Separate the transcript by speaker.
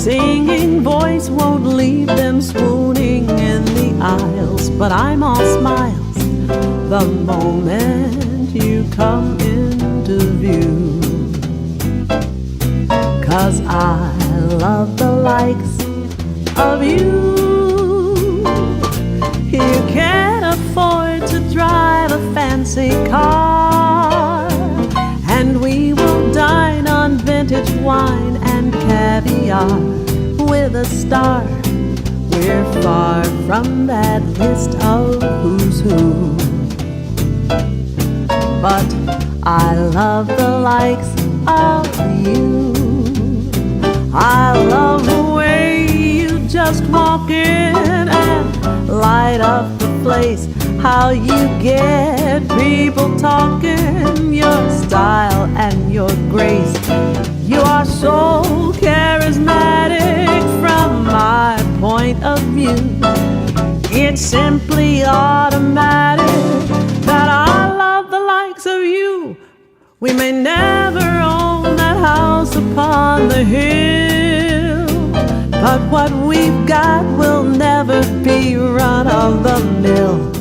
Speaker 1: singing voice won't leave them swooning in the aisles, but I'm all smiles the moment you come into view. 'Cause I love the likes of you. You can't afford to drive a fancy car, and we will dine on vintage wine and caviar with a star. We're far from that list of who's who, but I love the likes of you. I love the way you just walk in and light up the place, how you get people talking, your style and your grace. You are so charismatic from my point of view. It's simply automatic that I love the likes of you. We may never own that house upon the hill, but what we've got will never be run of the mill.